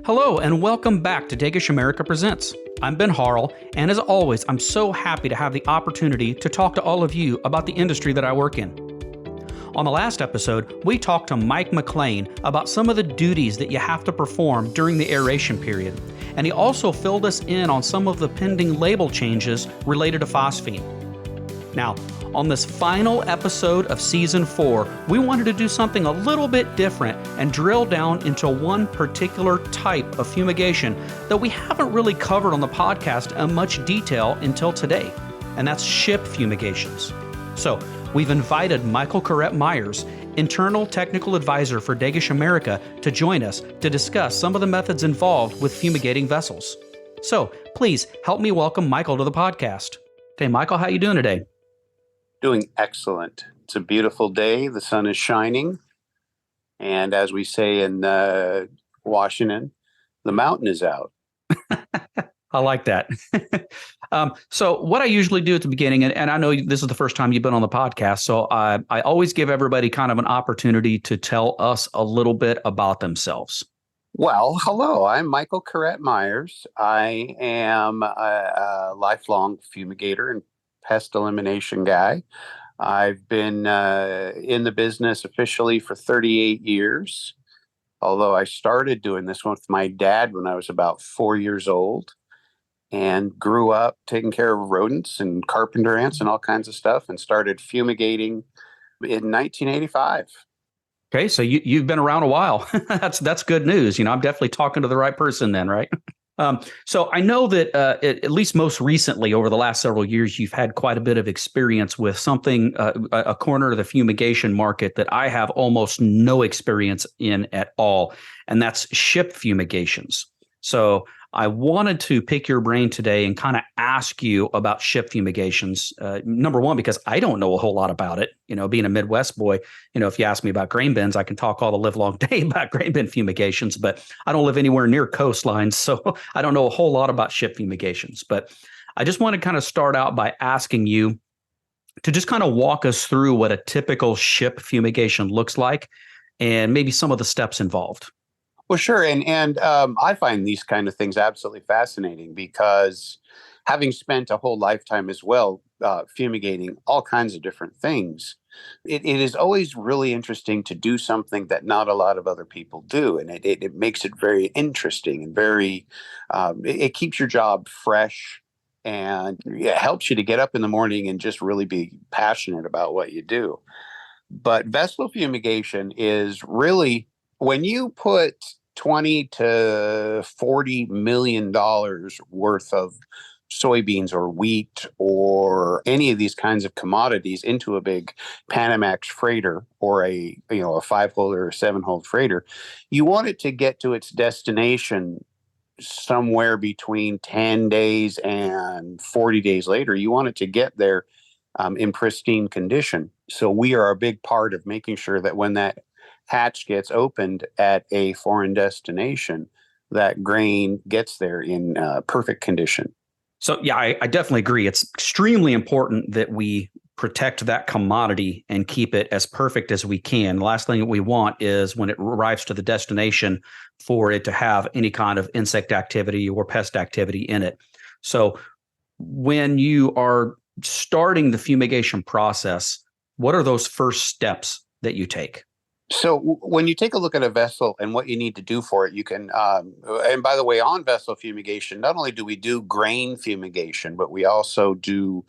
Hello and welcome back to Degesch America Presents. I'm Ben Harrell, and as always, I'm so happy to have the opportunity to talk to all of you about the industry that I work in. On the last episode, we talked to Mike McLean about some of the duties that you have to perform during the aeration period, and he also filled us in on some of the pending label changes related to phosphine. Now, on this final episode of Season 4, we wanted to do something a little bit different and drill down into one particular type of fumigation that we haven't really covered on the podcast in much detail until today, and that's ship fumigations. So, we've invited Michael Carette-Meyers, Internal Technical Advisor for Degesch America, to join us to discuss some of the methods involved with fumigating vessels. So, please help me welcome Michael to the podcast. Okay, Michael, how you doing today? Doing excellent. It's a beautiful day. The sun is shining. And as we say in Washington, the mountain is out. I like that. So what I usually do at the beginning, and I know this is the first time you've been on the podcast, so I always give everybody kind of an opportunity to tell us a little bit about themselves. Well, hello. I'm Michael Carette-Meyers. I am a lifelong fumigator and pest elimination guy. I've been in the business officially for 38 years, although I started doing this with my dad when I was about 4 years old and grew up taking care of rodents and carpenter ants and all kinds of stuff and started fumigating in 1985. Okay, so you've been around a while. That's good news. You know, I'm definitely talking to the right person then, right? So I know that at least most recently, over the last several years, you've had quite a bit of experience with something, a corner of the fumigation market that I have almost no experience in at all, and that's ship fumigations. So I wanted to pick your brain today and kind of ask you about ship fumigations. Number one, because I don't know a whole lot about it. You know, being a Midwest boy, you know, if you ask me about grain bins, I can talk all the live long day about grain bin fumigations, but I don't live anywhere near coastlines, so I don't know a whole lot about ship fumigations. But I just want to kind of start out by asking you to just kind of walk us through what a typical ship fumigation looks like and maybe some of the steps involved. Well, sure. And I find these kind of things absolutely fascinating because having spent a whole lifetime as well fumigating all kinds of different things, it is always really interesting to do something that not a lot of other people do. And it makes it very interesting and very, it keeps your job fresh and it helps you to get up in the morning and just really be passionate about what you do. But vessel fumigation is really, when you put $20 to $40 million worth of soybeans or wheat or any of these kinds of commodities into a big Panamax freighter or a 5-hole or a 7-hole freighter, you want it to get to its destination somewhere between 10 days and 40 days later. You want it to get there in pristine condition. So we are a big part of making sure that when that hatch gets opened at a foreign destination, that grain gets there in perfect condition. So, yeah, I definitely agree. It's extremely important that we protect that commodity and keep it as perfect as we can. The last thing that we want is when it arrives to the destination for it to have any kind of insect activity or pest activity in it. So when you are starting the fumigation process, what are those first steps that you take? So when you take a look at a vessel and what you need to do for it, you can, and by the way, on vessel fumigation, not only do we do grain fumigation, but we also do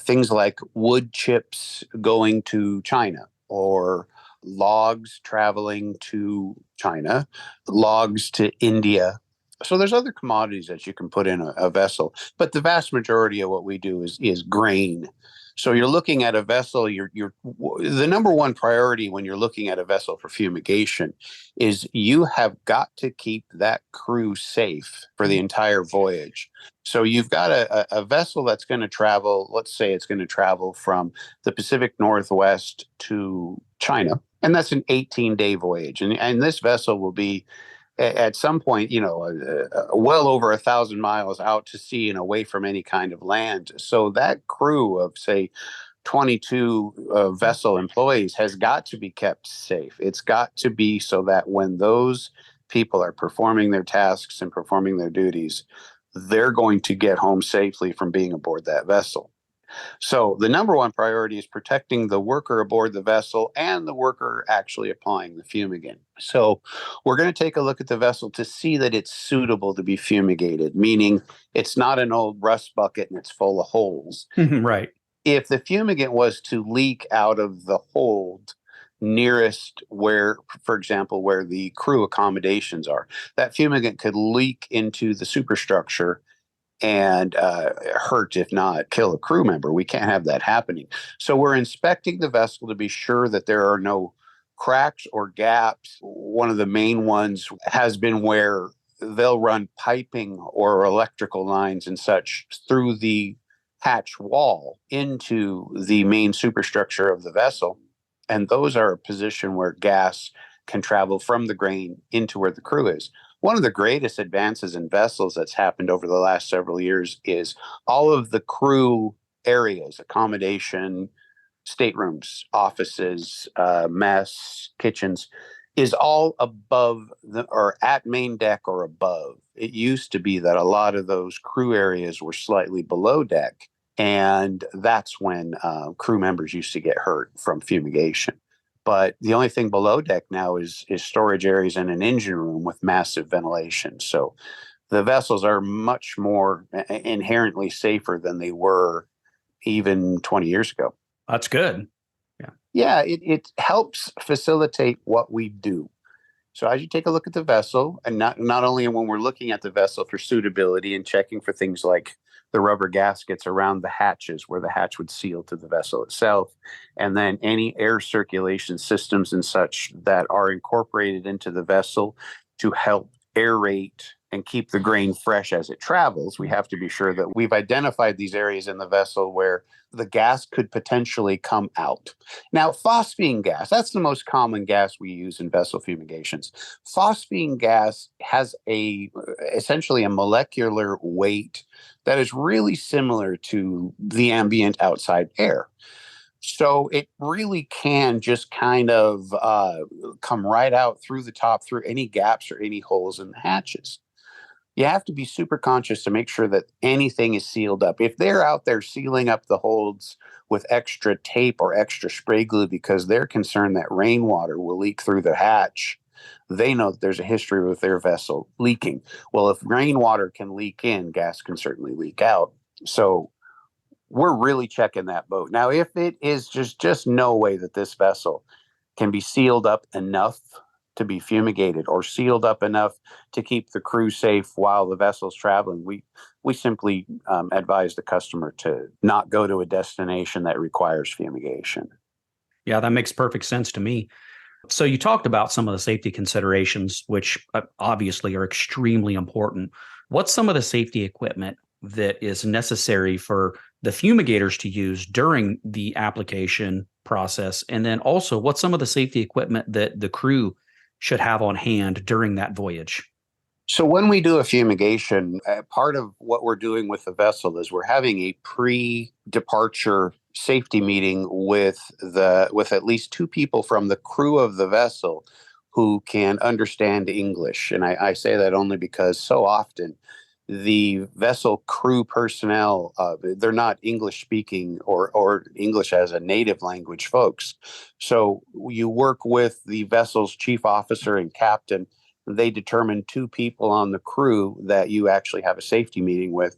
things like wood chips going to China or logs traveling to China, logs to India. So there's other commodities that you can put in a vessel, but the vast majority of what we do is grain. So you're looking at a vessel, the number one priority when you're looking at a vessel for fumigation is you have got to keep that crew safe for the entire voyage. So you've got a vessel that's going to travel, let's say it's going to travel from the Pacific Northwest to China, and that's an 18-day voyage. And this vessel will be at some point, well over 1,000 miles out to sea and away from any kind of land. So that crew of, say, 22 vessel employees has got to be kept safe. It's got to be so that when those people are performing their tasks and performing their duties, they're going to get home safely from being aboard that vessel. So the number one priority is protecting the worker aboard the vessel and the worker actually applying the fumigant. So we're going to take a look at the vessel to see that it's suitable to be fumigated, meaning it's not an old rust bucket and it's full of holes. Right. If the fumigant was to leak out of the hold nearest where, for example, where the crew accommodations are, that fumigant could leak into the superstructure and hurt, if not kill a crew member. We can't have that happening. So we're inspecting the vessel to be sure that there are no cracks or gaps. One of the main ones has been where they'll run piping or electrical lines and such through the hatch wall into the main superstructure of the vessel. And those are a position where gas can travel from the grain into where the crew is. One of the greatest advances in vessels that's happened over the last several years is all of the crew areas, accommodation, staterooms, offices, mess, kitchens, is all above or at main deck or above. It used to be that a lot of those crew areas were slightly below deck, and that's when crew members used to get hurt from fumigation. But the only thing below deck now is storage areas and an engine room with massive ventilation. So the vessels are much more inherently safer than they were even 20 years ago. That's good. Yeah. Yeah, it helps facilitate what we do. So as you take a look at the vessel, and not only when we're looking at the vessel for suitability and checking for things like the rubber gaskets around the hatches where the hatch would seal to the vessel itself, and then any air circulation systems and such that are incorporated into the vessel to help aerate and keep the grain fresh as it travels. We have to be sure that we've identified these areas in the vessel where the gas could potentially come out. Now, phosphine gas, that's the most common gas we use in vessel fumigations. Phosphine gas has essentially a molecular weight that is really similar to the ambient outside air. So it really can just kind of come right out through the top, through any gaps or any holes in the hatches. You have to be super conscious to make sure that anything is sealed up. If they're out there sealing up the holds with extra tape or extra spray glue because they're concerned that rainwater will leak through the hatch, they know that there's a history with their vessel leaking. Well, if rainwater can leak in, gas can certainly leak out. So we're really checking that boat. Now, if it is just no way that this vessel can be sealed up enough to be fumigated or sealed up enough to keep the crew safe while the vessel's traveling, we simply advise the customer to not go to a destination that requires fumigation. Yeah, that makes perfect sense to me. So you talked about some of the safety considerations, which obviously are extremely important. What's some of the safety equipment that is necessary for the fumigators to use during the application process? And then also, what's some of the safety equipment that the crew should have on hand during that voyage? So when we do a fumigation, part of what we're doing with the vessel is we're having a pre-departure safety meeting with at least two people from the crew of the vessel who can understand English. And I say that only because so often the vessel crew personnel, they're not English speaking or English as a native language folks. So you work with the vessel's chief officer and captain. They determine two people on the crew that you actually have a safety meeting with.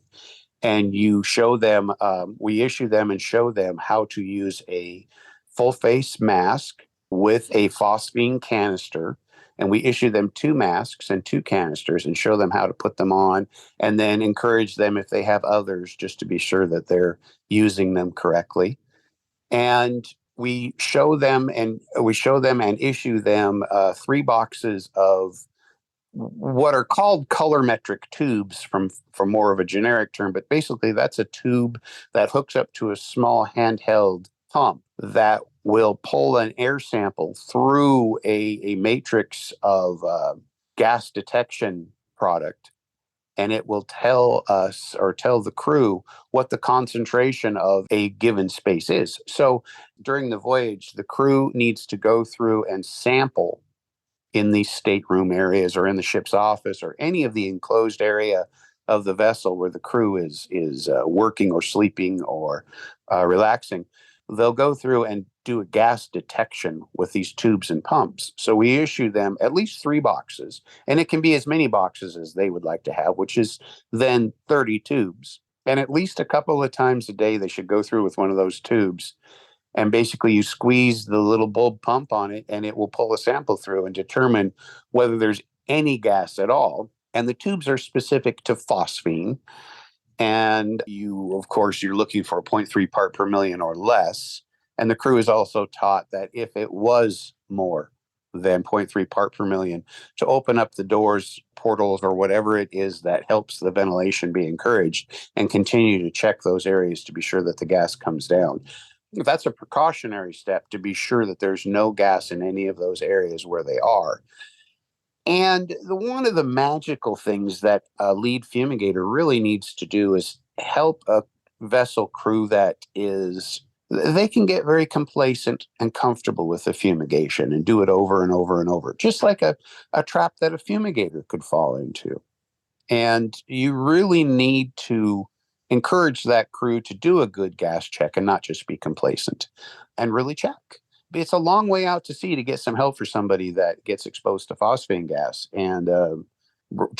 And you show them, we issue them and show them how to use a full face mask with a phosphine canister. And we issue them two masks and two canisters and show them how to put them on, and then encourage them, if they have others, just to be sure that they're using them correctly. And we show them and issue them 3 boxes of what are called colorimetric tubes, from more of a generic term, but basically that's a tube that hooks up to a small handheld pump that will pull an air sample through a matrix of gas detection product, and it will tell us or tell the crew what the concentration of a given space is. So during the voyage, the crew needs to go through and sample in the stateroom areas or in the ship's office or any of the enclosed area of the vessel where the crew is working or sleeping or relaxing, they'll go through and do a gas detection with these tubes and pumps. So we issue them at least 3 boxes, and it can be as many boxes as they would like to have, which is then 30 tubes. And at least a couple of times a day, they should go through with one of those tubes. And basically, you squeeze the little bulb pump on it, and it will pull a sample through and determine whether there's any gas at all. And the tubes are specific to phosphine. And you, of course, you're looking for a 0.3 part per million or less. And the crew is also taught that if it was more than 0.3 part per million, to open up the doors, portals, or whatever it is that helps the ventilation be encouraged, and continue to check those areas to be sure that the gas comes down. That's a precautionary step to be sure that there's no gas in any of those areas where they are. And one of the magical things that a lead fumigator really needs to do is help a vessel crew they can get very complacent and comfortable with the fumigation and do it over and over and over, just like a trap that a fumigator could fall into. And you really need to encourage that crew to do a good gas check and not just be complacent and really check. It's a long way out to sea to get some help for somebody that gets exposed to phosphine gas. And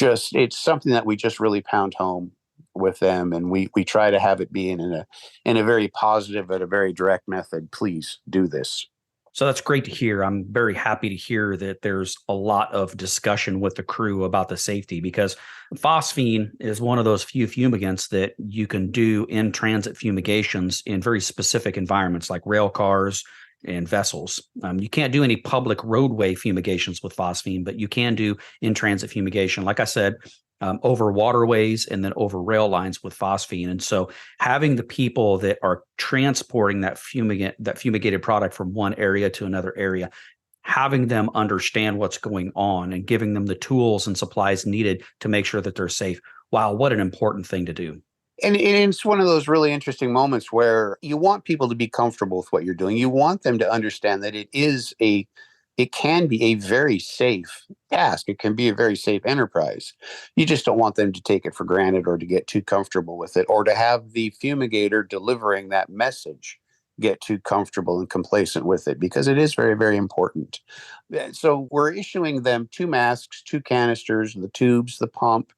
it's something that we just really pound home with them. And we try to have it be in a very positive but a very direct method. Please do this. So that's great to hear. I'm very happy to hear that there's a lot of discussion with the crew about the safety, because phosphine is one of those few fumigants that you can do in transit fumigations in very specific environments like rail cars and vessels. You can't do any public roadway fumigations with phosphine, but you can do in-transit fumigation, like I said, over waterways and then over rail lines with phosphine. And so having the people that are transporting that fumigated product from one area to another area, having them understand what's going on and giving them the tools and supplies needed to make sure that they're safe. Wow, what an important thing to do. And it's one of those really interesting moments where you want people to be comfortable with what you're doing. You want them to understand that it can be a very safe task. It can be a very safe enterprise. You just don't want them to take it for granted or to get too comfortable with it, or to have the fumigator delivering that message get too comfortable and complacent with it, because it is very, very important. So we're issuing them 2 masks, 2 canisters, the tubes, the pump.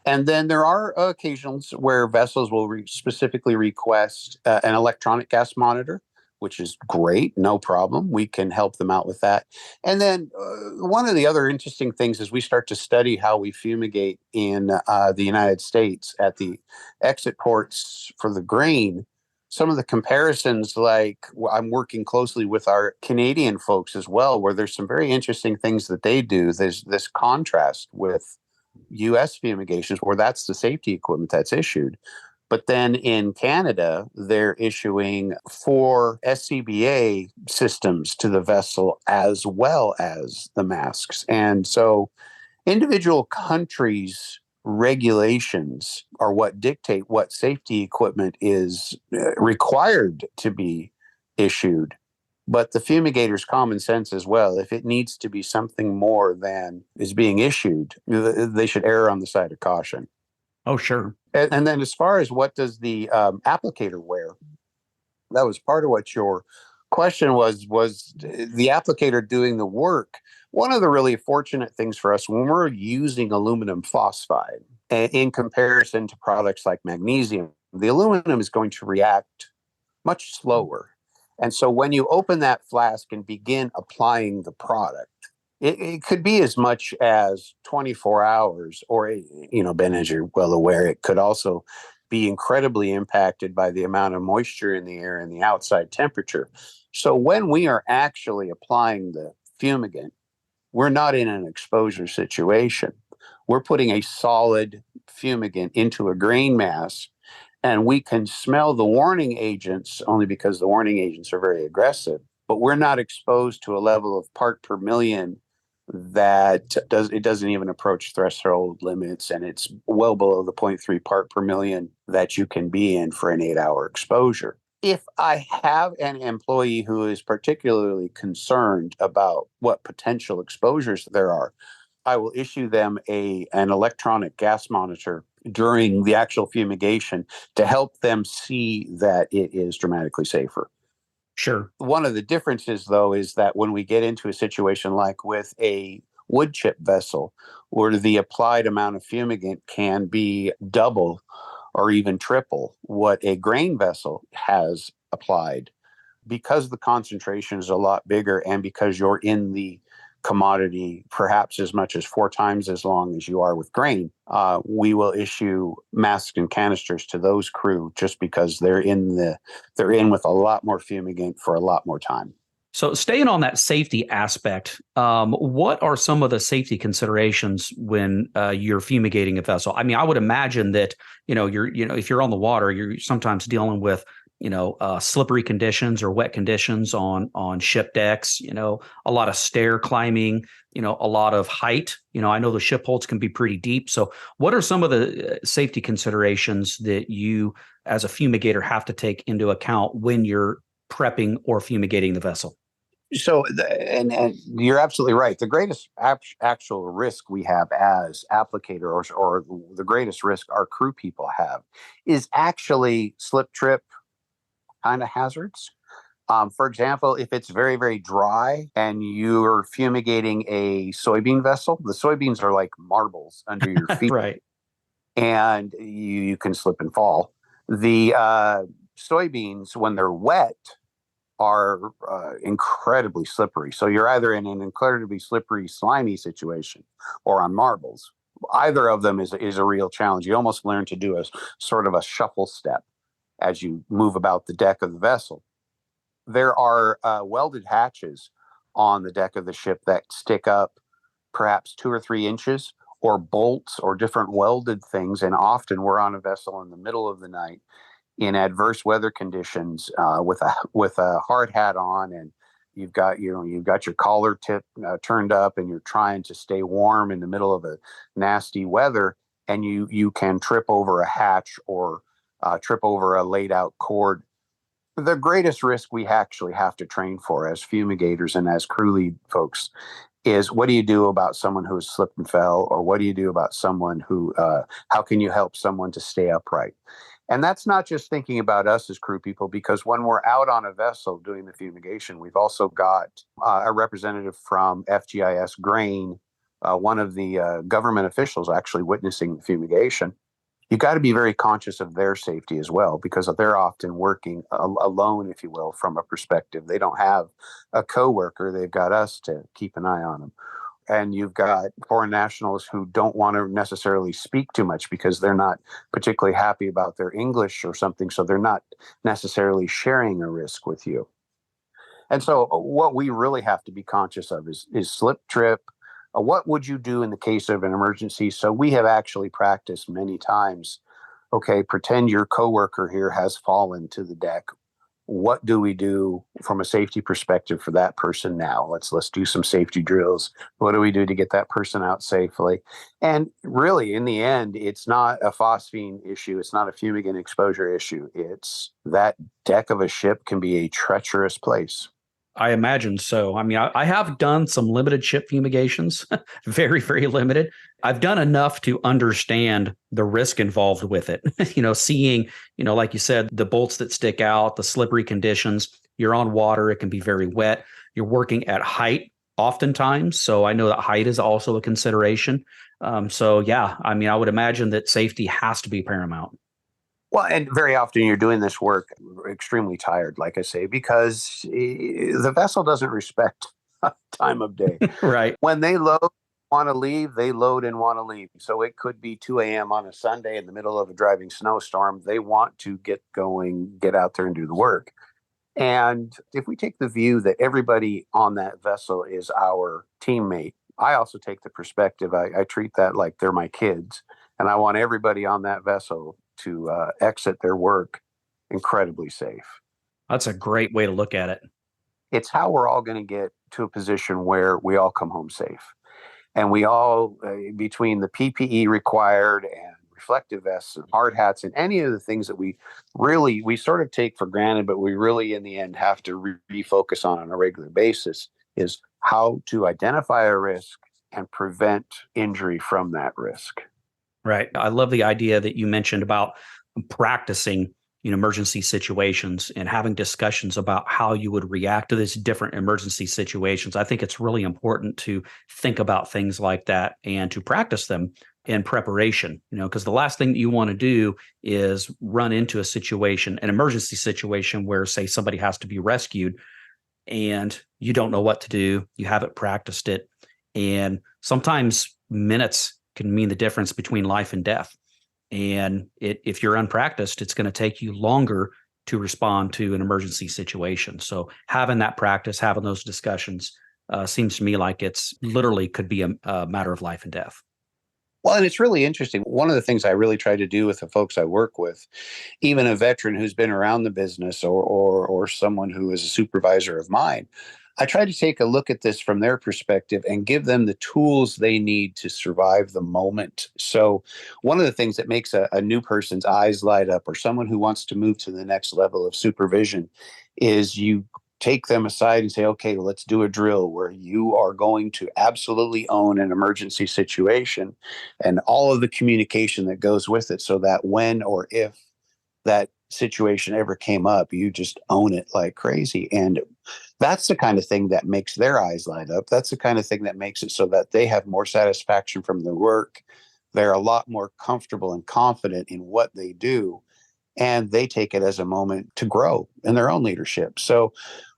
And then there are occasions where vessels will specifically request an electronic gas monitor, which is great. No problem. We can help them out with that. And then one of the other interesting things is we start to study how we fumigate in the United States at the exit ports for the grain. Some of the comparisons, like I'm working closely with our Canadian folks as well, where there's some very interesting things that they do. There's this contrast with U.S. fumigations, where that's the safety equipment that's issued. But then in Canada, they're issuing 4 SCBA systems to the vessel as well as the masks. And so individual countries' regulations are what dictate what safety equipment is required to be issued. But the fumigator's common sense as well. If it needs to be something more than is being issued, they should err on the side of caution. Oh, sure. And then as far as what does the applicator wear, that was part of what your question was the applicator doing the work. One of the really fortunate things for us when we're using aluminum phosphide in comparison to products like magnesium, the aluminum is going to react much slower. And so when you open that flask and begin applying the product, it could be as much as 24 hours, or, Ben, as you're well aware, it could also be incredibly impacted by the amount of moisture in the air and the outside temperature. So when we are actually applying the fumigant, we're not in an exposure situation. We're putting a solid fumigant into a grain mass, and we can smell the warning agents only because the warning agents are very aggressive, but we're not exposed to a level of part per million that doesn't even approach threshold limits, and it's well below the 0.3 part per million that you can be in for an 8-hour exposure. If I have an employee who is particularly concerned about what potential exposures there are, I will issue them an electronic gas monitor during the actual fumigation to help them see that it is dramatically safer. Sure. One of the differences, though, is that when we get into a situation like with a wood chip vessel, where the applied amount of fumigant can be double or even triple what a grain vessel has applied, because the concentration is a lot bigger and because you're in the commodity perhaps as much as 4 times as long as you are with grain, we will issue masks and canisters to those crew just because they're in with a lot more fumigant for a lot more time. So staying on that safety aspect, what are some of the safety considerations when you're fumigating a vessel? I mean, I would imagine that if you're on the water, you're sometimes dealing with slippery conditions or wet conditions on ship decks. A lot of stair climbing. A lot of height. I know the ship holds can be pretty deep. So, what are some of the safety considerations that you, as a fumigator, have to take into account when you're prepping or fumigating the vessel? So, and you're absolutely right. The greatest actual risk we have as applicators, or the greatest risk our crew people have, is actually slip trip kind of hazards. For example, if it's very, very dry and you're fumigating a soybean vessel, the soybeans are like marbles under your feet, Right. and you can slip and fall. The soybeans, when they're wet, are incredibly slippery. So you're either in an incredibly slippery, slimy situation or on marbles. Either of them is a real challenge. You almost learn to do a sort of a shuffle step as you move about the deck of the vessel. There are welded hatches on the deck of the ship that stick up perhaps 2 or 3 inches, or bolts or different welded things. And often we're on a vessel in the middle of the night in adverse weather conditions, with a hard hat on, and you've got your collar tip turned up, and you're trying to stay warm in the middle of a nasty weather, and you can trip over a hatch or trip over a laid out cord. The greatest risk we actually have to train for as fumigators and as crew lead folks is, what do you do about someone who has slipped and fell, or what do you do about someone who how can you help someone to stay upright? And that's not just thinking about us as crew people, because when we're out on a vessel doing the fumigation, we've also got a representative from FGIS Grain, one of the government officials actually witnessing the fumigation. You've got to be very conscious of their safety as well, because they're often working alone, if you will, from a perspective. They don't have a coworker. They've got us to keep an eye on them. And you've got foreign nationals who don't want to necessarily speak too much because they're not particularly happy about their English or something. So they're not necessarily sharing a risk with you. And so what we really have to be conscious of is slip trip. What would you do in the case of an emergency? So we have actually practiced many times. Okay, pretend your coworker here has fallen to the deck. What do we do from a safety perspective for that person now? Let's do some safety drills. What do we do to get that person out safely? And really, in the end, it's not a phosphine issue. It's not a fumigant exposure issue. It's that deck of a ship can be a treacherous place. I imagine so. I mean, I have done some limited ship fumigations, very, very limited. I've done enough to understand the risk involved with it. Seeing, like you said, the bolts that stick out, the slippery conditions, you're on water, it can be very wet. You're working at height oftentimes. So I know that height is also a consideration. So yeah, I mean, I would imagine that safety has to be paramount. Well, and very often you're doing this work extremely tired, like I say, because the vessel doesn't respect time of day. Right. When they load, want to leave, they load and want to leave. So it could be 2 a.m. on a Sunday in the middle of a driving snowstorm. They want to get going, get out there and do the work. And if we take the view that everybody on that vessel is our teammate, I also take the perspective, I treat that like they're my kids. And I want everybody on that vessel to exit their work incredibly safe. That's a great way to look at it. It's how we're all going to get to a position where we all come home safe. And we all, between the PPE required and reflective vests and hard hats and any of the things that we sort of take for granted, but we really in the end have to refocus on a regular basis, is how to identify a risk and prevent injury from that risk. Right. I love the idea that you mentioned about practicing emergency situations and having discussions about how you would react to these different emergency situations. I think it's really important to think about things like that and to practice them in preparation, because the last thing that you want to do is run into a situation, an emergency situation where, say, somebody has to be rescued and you don't know what to do. You haven't practiced it. And sometimes minutes can mean the difference between life and death. And if you're unpracticed, it's going to take you longer to respond to an emergency situation. So having that practice, having those discussions seems to me like it's literally could be a matter of life and death. Well, and it's really interesting. One of the things I really try to do with the folks I work with, even a veteran who's been around the business or someone who is a supervisor of mine, I try to take a look at this from their perspective and give them the tools they need to survive the moment. So one of the things that makes a new person's eyes light up, or someone who wants to move to the next level of supervision, is you take them aside and say, okay, let's do a drill where you are going to absolutely own an emergency situation and all of the communication that goes with it, so that when or if that situation ever came up, you just own it like crazy. And that's the kind of thing that makes their eyes light up. That's the kind of thing that makes it so that they have more satisfaction from their work. They're a lot more comfortable and confident in what they do, and they take it as a moment to grow in their own leadership. So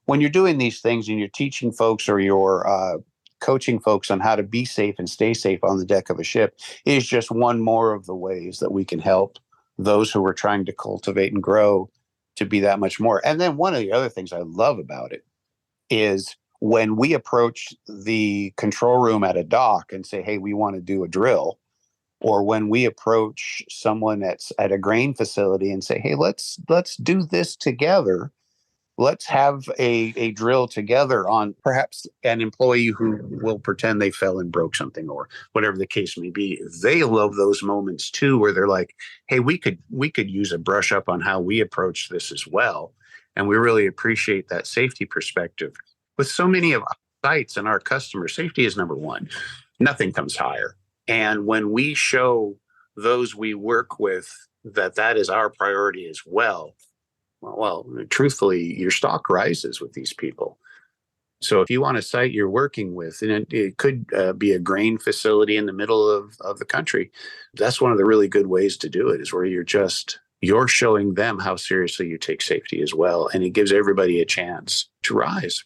when you're doing these things and you're teaching folks or you're coaching folks on how to be safe and stay safe on the deck of a ship, is just one more of the ways that we can help those who are trying to cultivate and grow to be that much more. And then one of the other things I love about it is when we approach the control room at a dock and say, hey, we want to do a drill, or when we approach someone that's at a grain facility and say, hey, let's do this together. Let's have a drill together on perhaps an employee who will pretend they fell and broke something or whatever the case may be. They love those moments too, where they're like, hey, we could use a brush up on how we approach this as well. And we really appreciate that safety perspective. With so many of our sites and our customers, safety is number one. Nothing comes higher. And when we show those we work with that is our priority as well, truthfully, your stock rises with these people. So if you want a site you're working with, and it could be a grain facility in the middle of the country, that's one of the really good ways to do it, is where you're showing them how seriously you take safety as well. And it gives everybody a chance to rise.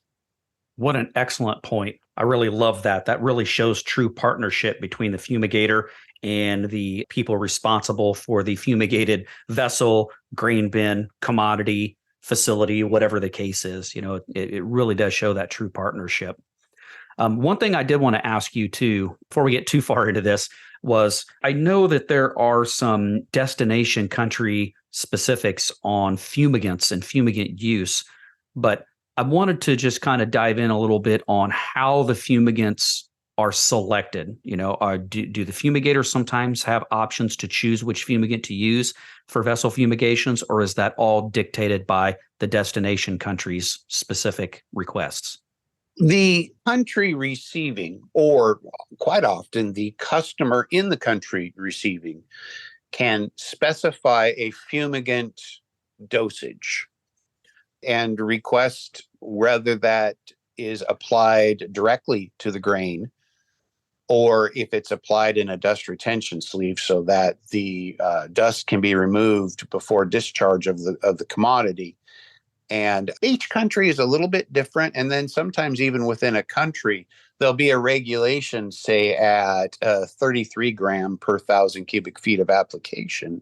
What an excellent point. I really love that. That really shows true partnership between the fumigator and the people responsible for the fumigated vessel, grain bin, commodity, facility, whatever the case is. It really does show that true partnership. One thing I did want to ask you too, before we get too far into this, was I know that there are some destination country specifics on fumigants and fumigant use, but I wanted to just kind of dive in a little bit on how the fumigants are selected. Do the fumigators sometimes have options to choose which fumigant to use for vessel fumigations, or is that all dictated by the destination country's specific requests? The country receiving, or quite often the customer in the country receiving, can specify a fumigant dosage and request whether that is applied directly to the grain or if it's applied in a dust retention sleeve so that the dust can be removed before discharge of the commodity. And each country is a little bit different. And then sometimes even within a country, there'll be a regulation, say at 33 gram per 1,000 cubic feet of application.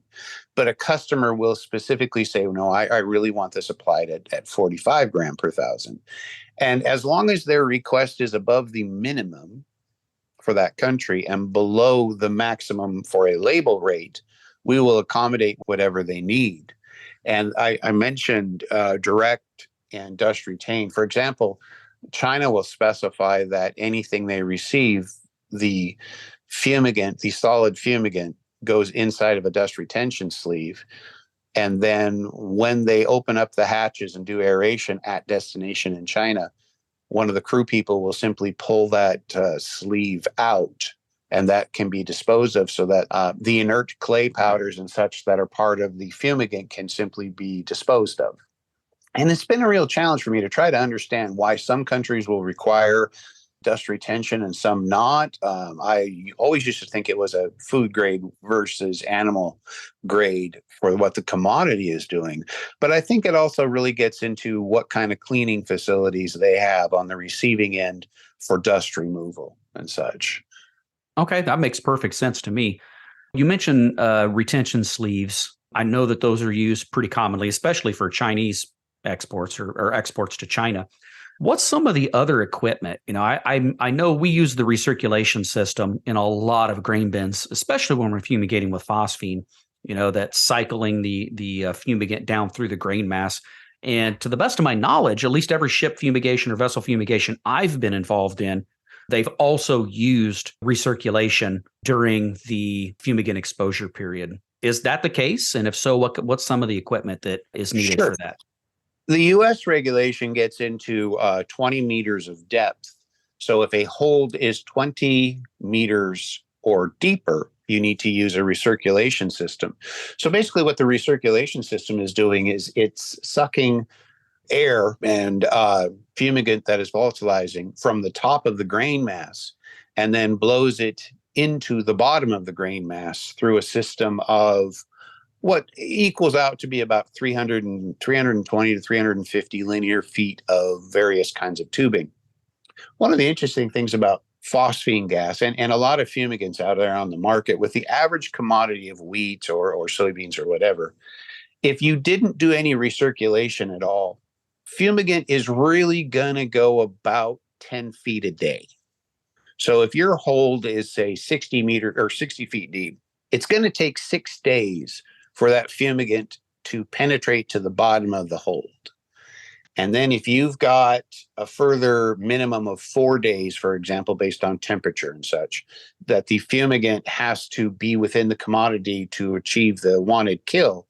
But a customer will specifically say, no, I really want this applied at 45 gram per 1,000. And as long as their request is above the minimum for that country and below the maximum for a label rate, we will accommodate whatever they need. And I mentioned direct and dust retain. For example, China will specify that anything they receive, the fumigant, the solid fumigant, goes inside of a dust retention sleeve. And then when they open up the hatches and do aeration at destination in China, one of the crew people will simply pull that sleeve out, and that can be disposed of so that the inert clay powders and such that are part of the fumigant can simply be disposed of. And it's been a real challenge for me to try to understand why some countries will require dust retention and some not. I always used to think it was a food grade versus animal grade for what the commodity is doing. But I think it also really gets into what kind of cleaning facilities they have on the receiving end for dust removal and such. Okay, that makes perfect sense to me. You mentioned retention sleeves. I know that those are used pretty commonly, especially for Chinese exports or exports to China. What's some of the other equipment? I know we use the recirculation system in a lot of grain bins, especially when we're fumigating with phosphine. That's cycling the fumigant down through the grain mass. And to the best of my knowledge, at least every ship fumigation or vessel fumigation I've been involved in, they've also used recirculation during the fumigant exposure period. Is that the case? And if so, what's some of the equipment that is needed for that? The U.S. regulation gets into 20 meters of depth. So if a hold is 20 meters or deeper, you need to use a recirculation system. So basically what the recirculation system is doing is it's sucking air and fumigant that is volatilizing from the top of the grain mass and then blows it into the bottom of the grain mass through a system of what equals out to be about 320 to 350 linear feet of various kinds of tubing. One of the interesting things about phosphine gas and a lot of fumigants out there on the market with the average commodity of wheat or soybeans or whatever, if you didn't do any recirculation at all, fumigant is really going to go about 10 feet a day. So if your hold is, say, 60 feet deep, it's going to take 6 days for that fumigant to penetrate to the bottom of the hold. And then if you've got a further minimum of 4 days, for example, based on temperature and such, that the fumigant has to be within the commodity to achieve the wanted kill,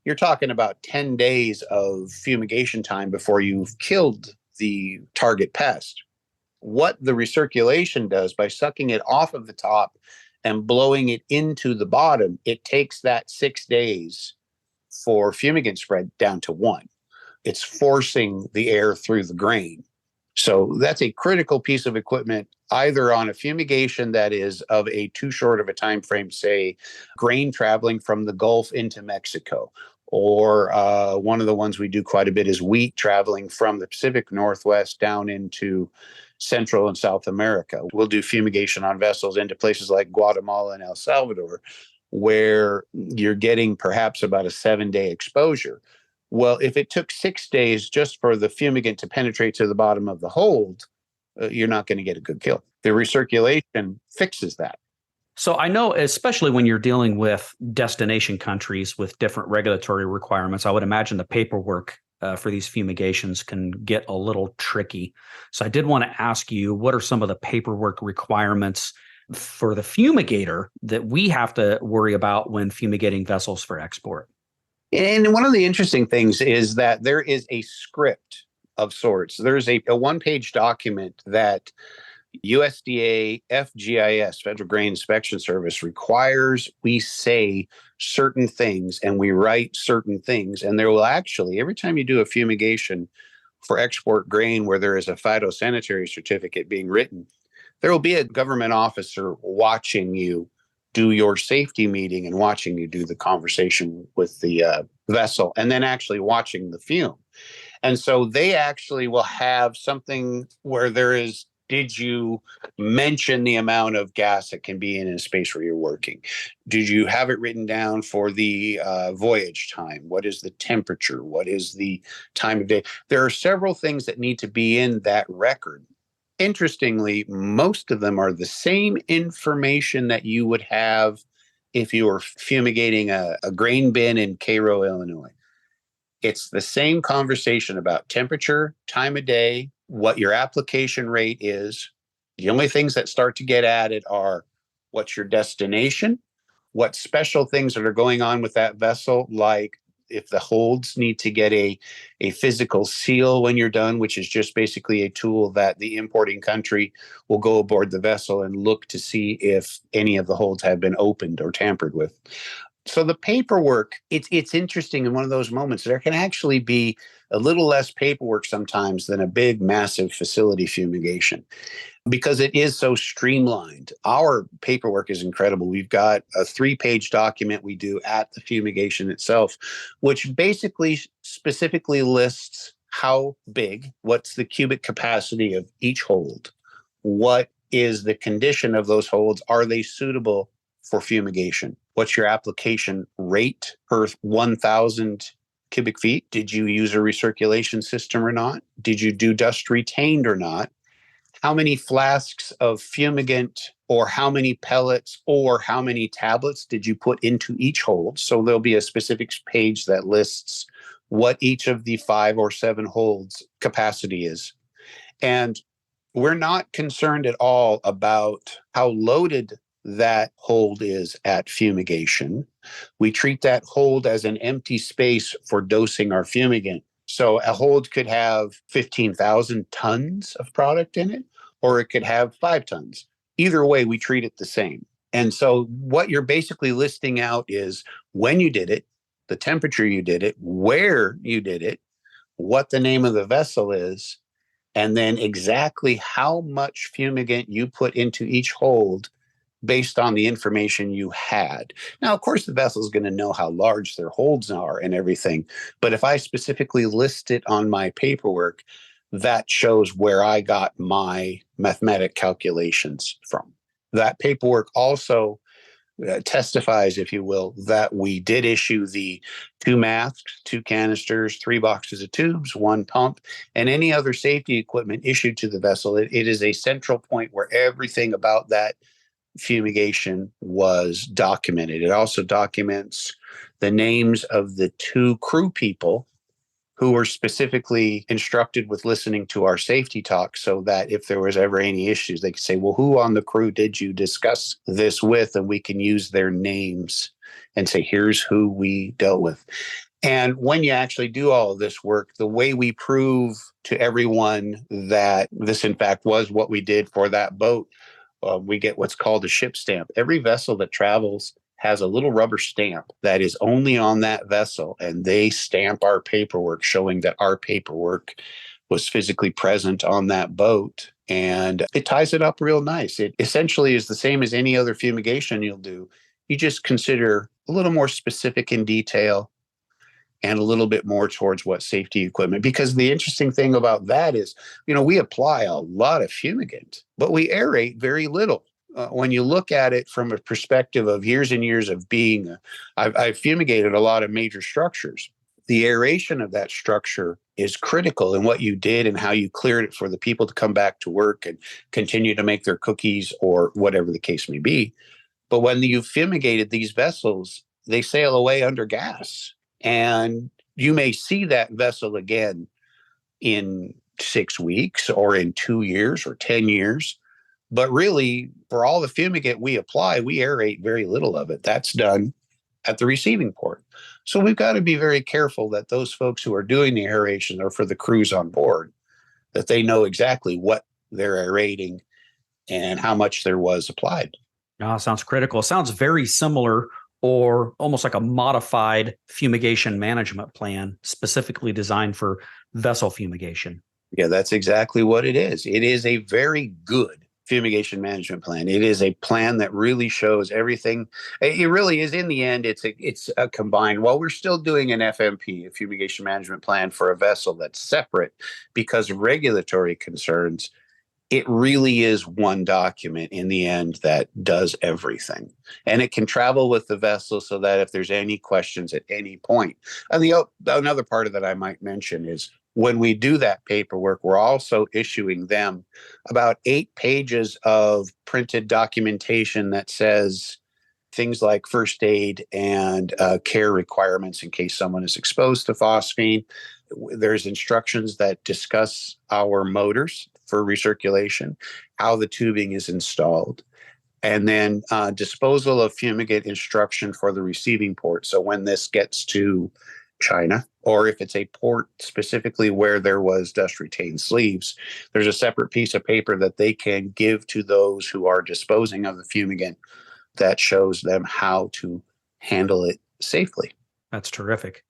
you're talking about 10 days of fumigation time before you've killed the target pest. What the recirculation does by sucking it off of the top and blowing it into the bottom, it takes that 6 days for fumigant spread down to 1. It's forcing the air through the grain. So that's a critical piece of equipment, either on a fumigation that is of a too short of a time frame, say grain traveling from the Gulf into Mexico, or one of the ones we do quite a bit is wheat traveling from the Pacific Northwest down into Central and South America. We'll do fumigation on vessels into places like Guatemala and El Salvador, where you're getting perhaps about a 7-day exposure. Well, if it took 6 days just for the fumigant to penetrate to the bottom of the hold, you're not going to get a good kill. The recirculation fixes that. So I know, especially when you're dealing with destination countries with different regulatory requirements, I would imagine the paperwork for these fumigations can get a little tricky. So I did want to ask you, what are some of the paperwork requirements for the fumigator that we have to worry about when fumigating vessels for export? And one of the interesting things is that there is a script of sorts. There's a one-page document that USDA FGIS, Federal Grain Inspection Service, requires we say certain things and we write certain things. And there will actually, every time you do a fumigation for export grain where there is a phytosanitary certificate being written, there will be a government officer watching you do your safety meeting and watching you do the conversation with the vessel and then actually watching the fume. And so they actually will have something where there is, did you mention the amount of gas that can be in a space where you're working? Did you have it written down for the voyage time? What is the temperature? What is the time of day? There are several things that need to be in that record. Interestingly, most of them are the same information that you would have if you were fumigating a grain bin in Cairo, Illinois. It's the same conversation about temperature, time of day, what your application rate is. The only things that start to get added are what's your destination, what special things that are going on with that vessel, like if the holds need to get a physical seal when you're done, which is just basically a tool that the importing country will go aboard the vessel and look to see if any of the holds have been opened or tampered with. So the paperwork, it's interesting in one of those moments. There can actually be a little less paperwork sometimes than a big, massive facility fumigation because it is so streamlined. Our paperwork is incredible. We've got a 3-page document we do at the fumigation itself, which basically specifically lists how big, what's the cubic capacity of each hold, what is the condition of those holds, are they suitable for fumigation? What's your application rate per 1,000 cubic feet? Did you use a recirculation system or not? Did you do dust retained or not? How many flasks of fumigant or how many pellets or how many tablets did you put into each hold? So there'll be a specific page that lists what each of the 5 or 7 holds capacity is. And we're not concerned at all about how loaded that hold is at fumigation. We treat that hold as an empty space for dosing our fumigant. So a hold could have 15,000 tons of product in it, or it could have 5 tons. Either way, we treat it the same. And so what you're basically listing out is when you did it, the temperature you did it, where you did it, what the name of the vessel is, and then exactly how much fumigant you put into each hold based on the information you had. Now, of course, the vessel is going to know how large their holds are and everything. But if I specifically list it on my paperwork, that shows where I got my mathematic calculations from. That paperwork also testifies, if you will, that we did issue the 2 masks, 2 canisters, 3 boxes of tubes, 1 pump, and any other safety equipment issued to the vessel. It is a central point where everything about that fumigation was documented. It also documents the names of the 2 crew people who were specifically instructed with listening to our safety talk so that if there was ever any issues, they could say, well, who on the crew did you discuss this with? And we can use their names and say, here's who we dealt with. And when you actually do all of this work, the way we prove to everyone that this, in fact, was what we did for that boat, we get what's called a ship stamp. Every vessel that travels has a little rubber stamp that is only on that vessel, and they stamp our paperwork showing that our paperwork was physically present on that boat, and it ties it up real nice. It essentially is the same as any other fumigation you'll do. You just consider a little more specific in detail and a little bit more towards what safety equipment, because the interesting thing about that is, we apply a lot of fumigant, but we aerate very little. When you look at it from a perspective of years and years of being, I've fumigated a lot of major structures. The aeration of that structure is critical in what you did and how you cleared it for the people to come back to work and continue to make their cookies or whatever the case may be. But when you fumigated these vessels, they sail away under gas. And you may see that vessel again in 6 weeks or in 2 years or 10 years. But really, for all the fumigant we apply, we aerate very little of it. That's done at the receiving port. So we've got to be very careful that those folks who are doing the aeration are for the crews on board, that they know exactly what they're aerating and how much there was applied. Sounds critical. Sounds very similar or almost like a modified fumigation management plan specifically designed for vessel fumigation. Yeah, that's exactly what it is. It is a very good fumigation management plan. It is a plan that really shows everything. It really is, in the end, it's a combined, while we're still doing an FMP, a fumigation management plan for a vessel that's separate because of regulatory concerns, it really is one document in the end that does everything. And it can travel with the vessel so that if there's any questions at any point. And another part of that I might mention is when we do that paperwork, we're also issuing them about 8 pages of printed documentation that says things like first aid and care requirements in case someone is exposed to phosphine. There's instructions that discuss our motors for recirculation, how the tubing is installed. and then disposal of fumigate instruction for the receiving port. So when this gets to China, or if it's a port specifically where there was dust retained sleeves, there's a separate piece of paper that they can give to those who are disposing of the fumigant that shows them how to handle it safely. That's terrific.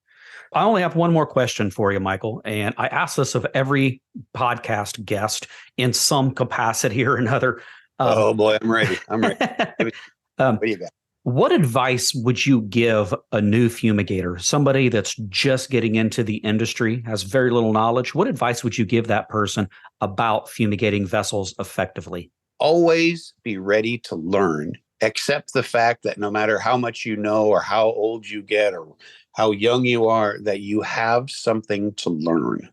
I only have one more question for you, Michael, and I ask this of every podcast guest in some capacity or another. Oh boy, I'm ready. What do you got? What advice would you give a new fumigator, somebody that's just getting into the industry, has very little knowledge? What advice would you give that person about fumigating vessels effectively? Always be ready to learn. Accept the fact that no matter how much you know or how old you get or how young you are, that you have something to learn.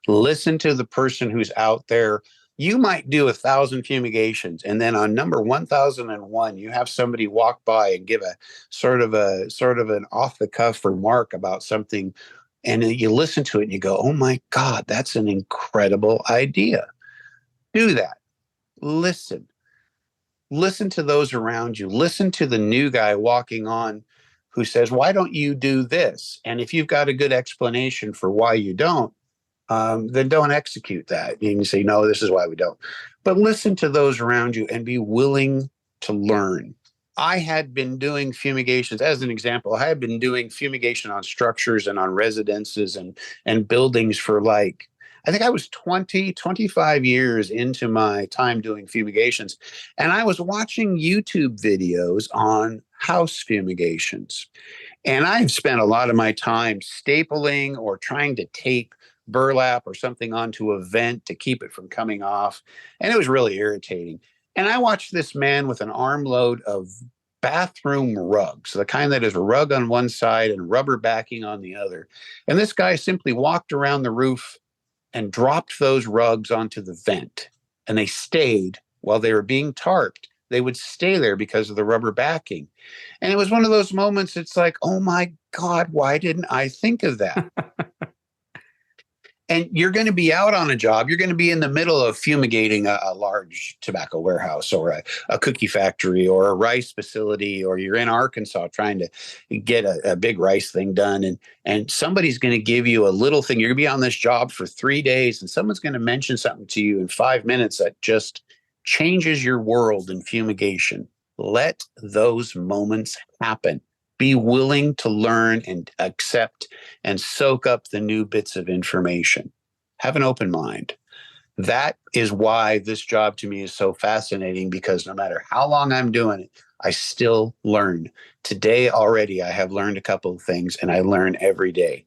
Listen to the person who's out there. You might do 1,000 fumigations, and then on number 1,001, you have somebody walk by and give a sort of an off the cuff remark about something, and you listen to it and you go, "Oh my God, that's an incredible idea." Do that. Listen to those around you. Listen to the new guy walking on who says, "Why don't you do this?" And if you've got a good explanation for why you don't, then don't execute that. You can say, "No, this is why we don't." But listen to those around you and be willing to learn. I had been doing fumigations, as an example, I had been doing fumigation on structures and on residences and buildings for I think I was 25 years into my time doing fumigations. And I was watching YouTube videos on house fumigations. And I've spent a lot of my time stapling or trying to tape burlap or something onto a vent to keep it from coming off. And it was really irritating. And I watched this man with an armload of bathroom rugs, the kind that is a rug on one side and rubber backing on the other. And this guy simply walked around the roof and dropped those rugs onto the vent. And they stayed while they were being tarped. They would stay there because of the rubber backing. And it was one of those moments, it's like, oh my God, why didn't I think of that? And you're going to be out on a job. You're going to be in the middle of fumigating a large tobacco warehouse or a cookie factory or a rice facility, or you're in Arkansas trying to get a big rice thing done. And somebody's going to give you a little thing. You're going to be on this job for 3 days, and someone's going to mention something to you in 5 minutes that just changes your world in fumigation. Let those moments happen. Be willing to learn and accept and soak up the new bits of information. Have an open mind. That is why this job to me is so fascinating, because no matter how long I'm doing it, I still learn. Today already, I have learned a couple of things, and I learn every day.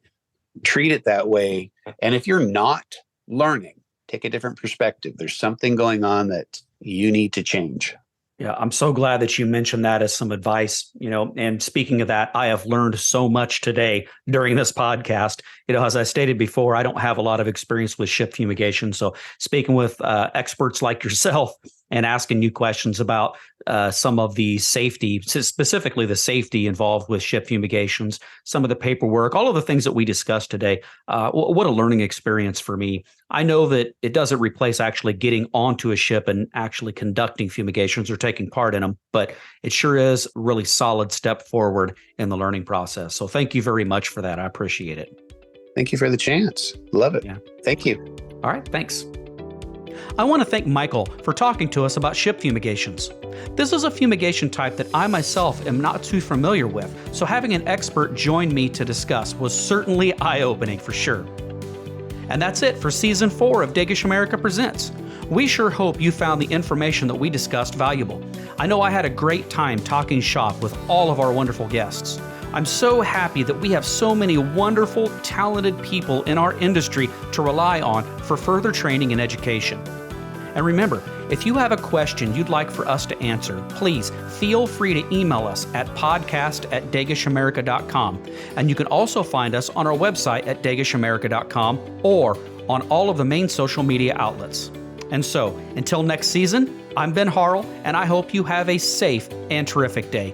Treat it that way. And if you're not learning, take a different perspective. There's something going on that you need to change. Yeah, I'm so glad that you mentioned that as some advice, and speaking of that, I have learned so much today during this podcast. As I stated before, I don't have a lot of experience with ship fumigation. So speaking with experts like yourself and asking you questions about some of the safety, specifically the safety involved with ship fumigations, some of the paperwork, all of the things that we discussed today, what a learning experience for me. I know that it doesn't replace actually getting onto a ship and actually conducting fumigations or taking part in them, but it sure is a really solid step forward in the learning process. So thank you very much for that. I appreciate it. Thank you for the chance. Love it. Yeah. Thank you. All right. Thanks. I want to thank Michael for talking to us about ship fumigations. This is a fumigation type that I myself am not too familiar with, so having an expert join me to discuss was certainly eye-opening for sure. And that's it for Season 4 of Degesch America Presents. We sure hope you found the information that we discussed valuable. I know I had a great time talking shop with all of our wonderful guests. I'm so happy that we have so many wonderful, talented people in our industry to rely on for further training and education. And remember, if you have a question you'd like for us to answer, please feel free to email us at podcast@degeschamerica.com. And you can also find us on our website at degeschamerica.com or on all of the main social media outlets. And so, until next season, I'm Ben Harrell, and I hope you have a safe and terrific day.